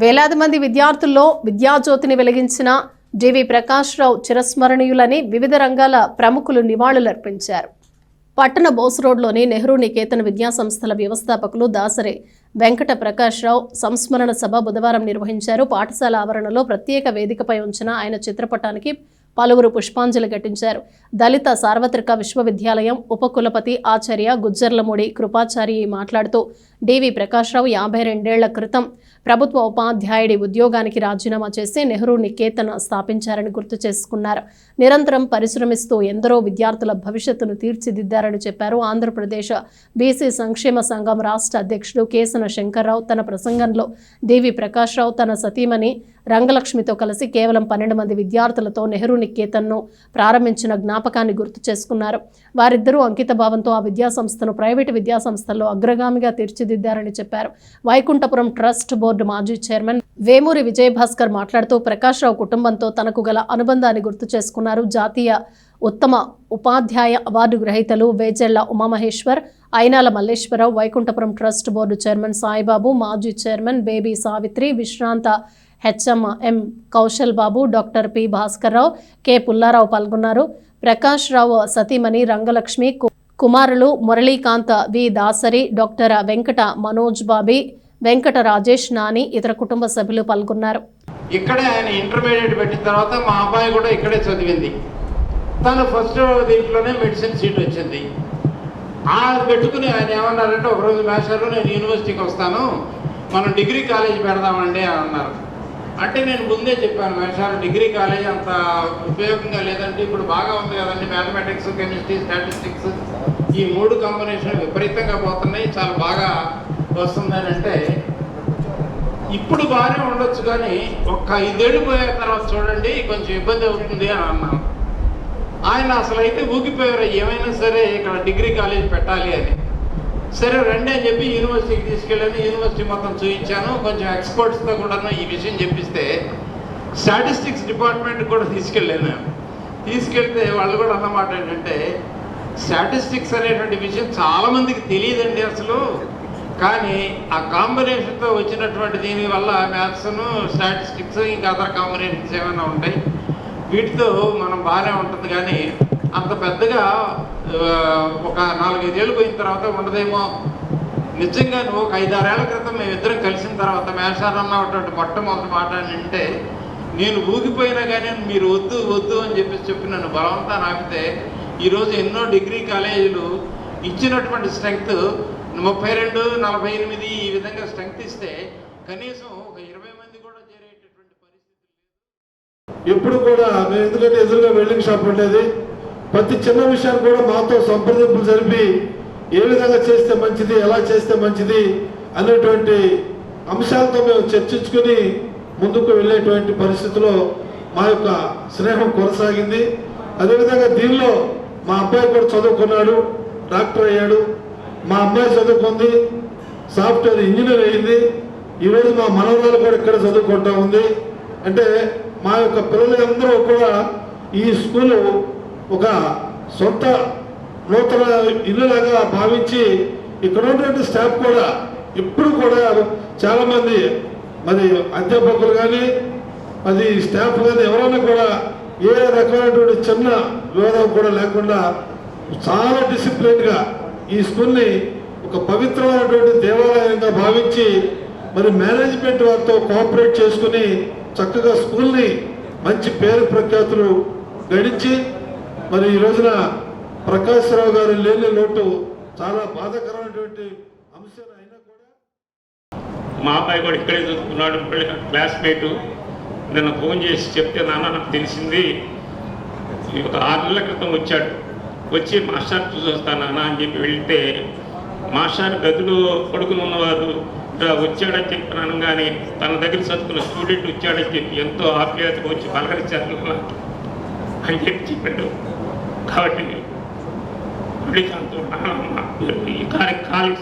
వేలాది మంది విద్యార్థుల్లో విద్యాజ్యోతిని వెలిగించిన డివి ప్రకాష్ రావు చిరస్మరణీయులని వివిధ రంగాల ప్రముఖులు నివాళులర్పించారు. పట్టణ బోస్ రోడ్లోని నెహ్రూ నికేతన్ విద్యాసంస్థల వ్యవస్థాపకులు దాసరి వెంకట ప్రకాష్ రావు సంస్మరణ సభ బుధవారం నిర్వహించారు. పాఠశాల ఆవరణలో ప్రత్యేక వేదికపై ఉంచిన ఆయన చిత్రపటానికి పలువురు పుష్పాంజలి ఘటించారు. దళిత సార్వత్రిక విశ్వవిద్యాలయం ఉపకులపతి ఆచార్య గుజ్జర్లమూడి కృపాచారి మాట్లాడుతూ డివి ప్రకాష్ రావు 52 ఏళ్ల క్రితం ప్రభుత్వ ఉపాధ్యాయుడి ఉద్యోగానికి రాజీనామా చేసి నెహ్రూ నికేతన్ స్థాపించారని గుర్తు చేసుకున్నారు. నిరంతరం పరిశ్రమిస్తూ ఎందరో విద్యార్థుల భవిష్యత్తును తీర్చిదిద్దారని చెప్పారు. ఆంధ్రప్రదేశ్ బీసీ సంక్షేమ సంఘం రాష్ట్ర అధ్యక్షుడు కేసన శంకర్రావు తన ప్రసంగంలో డివి ప్రకాష్ రావు తన సతీమణి రంగలక్ష్మితో కలిసి కేవలం 12 మంది విద్యార్థులతో నెహ్రూ నికేతన్ను ప్రారంభించిన జ్ఞాపకాన్ని గుర్తు చేసుకున్నారు. వారిద్దరూ అంకితభావంతో ఆ విద్యాసంస్థను ప్రైవేటు విద్యాసంస్థల్లో అగ్రగామిగా తీర్చిదిద్దారని చెప్పారు. వైకుంఠపురం ట్రస్ట్ బోర్డు మాజీ చైర్మన్ వేమూరి విజయభాస్కర్ మాట్లాడుతూ ప్రకాష్ రావు కుటుంబంతో తనకు గల అనుబంధాన్ని గుర్తు చేసుకున్నారు. జాతీయ ఉత్తమ ఉపాధ్యాయ అవార్డు గ్రహీతలు Vejella Umamaheshwar, Ayinala Malleswararao, Vaikunthapuram trust board chairman Saibabu, మాజీ చైర్మన్ బేబీ సావిత్రి, విశ్రాంత HM M Kaushal Babu, doctor P Bhaskarrao, K Pullarao పాల్గొన్నారు. ప్రకాష్ రావు సతీమణి రంగలక్ష్మి, కుమారులు మురళీకాంత్ వి దాసరి, డాక్టర్ వెంకట మనోజ్ బాబీ, వెంకట రాజేష్ నాని, ఇతర కుటుంబ సభ్యులు పాల్గొన్నారు. ఇక్కడే ఆయన ఇంటర్మీడియట్ పెట్టిన తర్వాత మా అబ్బాయి కూడా ఇక్కడే చదివింది. తను ఫస్ట్ దీంట్లోనే మెడిసిన్ సీట్ వచ్చింది. పెట్టుకుని ఆయన ఏమన్నారంటే ఒకరోజు మేషారు నేను యూనివర్సిటీకి వస్తాను, మనం డిగ్రీ కాలేజ్ పెడదామండి అని అన్నారు. అంటే నేను ముందే చెప్పాను మేషారు డిగ్రీ కాలేజ్ అంత ఉపయోగంగా లేదంటే ఇప్పుడు బాగా ఉంది కదండి, మ్యాథమెటిక్స్, కెమిస్ట్రీ, స్టాటిస్టిక్స్ ఈ 3 కాంబినేషన్ విపరీతంగా పోతున్నాయి, చాలా బాగా వస్తుందని అంటే ఇప్పుడు బాగానే ఉండొచ్చు కానీ ఒక్క 5 ఏళ్ళు పోయే తర్వాత చూడండి కొంచెం ఇబ్బంది అవుతుంది అని అన్నాను. ఆయన అసలు అయితే ఊగిపోయారు, ఏమైనా సరే ఇక్కడ డిగ్రీ కాలేజ్ పెట్టాలి అని. సరే రండి అని చెప్పి యూనివర్సిటీకి తీసుకెళ్ళాను. యూనివర్సిటీ మొత్తం చూపించాను, కొంచెం ఎక్స్పర్ట్స్తో కూడా ఈ విషయం చెప్పిస్తే స్టాటిస్టిక్స్ డిపార్ట్మెంట్ కూడా తీసుకెళ్ళాను. తీసుకెళ్తే వాళ్ళు కూడా అన్నమాట ఏంటంటే స్టాటిస్టిక్స్ అనేటువంటి విషయం చాలామందికి తెలియదండి అసలు, కానీ ఆ కాంబినేషన్తో వచ్చినటువంటి దీనివల్ల మ్యాథ్స్ను స్టాటిస్టిక్స్ ఇంకా అదర్ కాంబినేషన్స్ ఏమైనా ఉంటాయి, వీటితో మనం బాగానే ఉంటుంది కానీ అంత పెద్దగా ఒక 4-5 ఏళ్ళు పోయిన తర్వాత ఉండదేమో. నిజంగా నువ్వు ఒక 5-6 ఏళ్ల క్రితం మేమిద్దరం కలిసిన తర్వాత మేషార్ అన్నటువంటి మొట్టమొదటి మాట అంటే నేను ఊగిపోయినా కానీ మీరు వద్దు వద్దు అని చెప్పి నన్ను బలవంతాన్ని ఆపితే ఈరోజు ఎన్నో డిగ్రీ కాలేజీలు ఇచ్చినటువంటి స్ట్రెంగ్త్ 32-48 ఈ విధంగా స్ట్రెంగ్త్ ఇస్తే కనీసం ఒక 20 మంది కూడా చేరేటటువంటి పరిస్థితి ఎప్పుడు కూడా మేము ఎందుకంటే ఎదురుగా వెల్డింగ్ షాప్ ఉండేది, ప్రతి చిన్న విషయాన్ని కూడా మాతో సంప్రదింపులు జరిపి ఏ విధంగా చేస్తే మంచిది, ఎలా చేస్తే మంచిది అనేటువంటి అంశాలతో మేము చర్చించుకుని ముందుకు వెళ్ళేటువంటి పరిస్థితిలో మా యొక్క స్నేహం కొనసాగింది. అదేవిధంగా దీనిలో మా అబ్బాయి కూడా చదువుకున్నాడు, డాక్టర్ అయ్యాడు. మా అమ్మాయి చదువుకుంది, సాఫ్ట్వేర్ ఇంజనీర్ అయింది. ఈరోజు మా మనవరాలు కూడా ఇక్కడ చదువుకుంటూ ఉంది. అంటే మా యొక్క పిల్లలందరూ కూడా ఈ స్కూలు ఒక సొంత నూతన ఇల్లులాగా భావించి ఇక్కడ ఉన్నటువంటి స్టాఫ్ కూడా ఇప్పుడు కూడా చాలామంది మరి అధ్యాపకులు కానీ అది స్టాఫ్ కానీ ఎవరైనా కూడా ఏ రకమైనటువంటి చిన్న వివాదం కూడా లేకుండా చాలా డిసిప్లిన్గా ఈ స్కూల్ని ఒక పవిత్రమైనటువంటి దేవాలయంగా భావించి మరి మేనేజ్మెంట్ వారితో కోఆపరేట్ చేసుకుని చక్కగా స్కూల్ని మంచి పేరు ప్రఖ్యాతులు గడించి మరి ఈ రోజున ప్రకాష్ రావు గారు లేని లోటు చాలా బాధాకరమైనటువంటి అంశం అయినా కూడా మా అబ్బాయి కూడా ఇక్కడే చదువుకున్నాడు, క్లాస్మేటు. నిన్న ఫోన్ చేసి చెప్తే నాన్న నాకు తెలిసింది, ఒక 6 నెలల క్రితం వచ్చాడు, వచ్చి మాస్టర్ చూసి వస్తాను నాన్న అని చెప్పి వెళ్తే మాస్టర్ గదిలో పడుకుని ఉన్నవారు వచ్చాడని చెప్పినాను. కానీ తన దగ్గర చదువుకున్న స్టూడెంట్ వచ్చాడని చెప్పి ఎంతో ఆప్యాయతగా వచ్చి పలకరించారు అని చెప్పాడు. కాబట్టి ఈ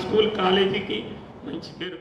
స్కూల్ కాలేజీకి మంచి పేరు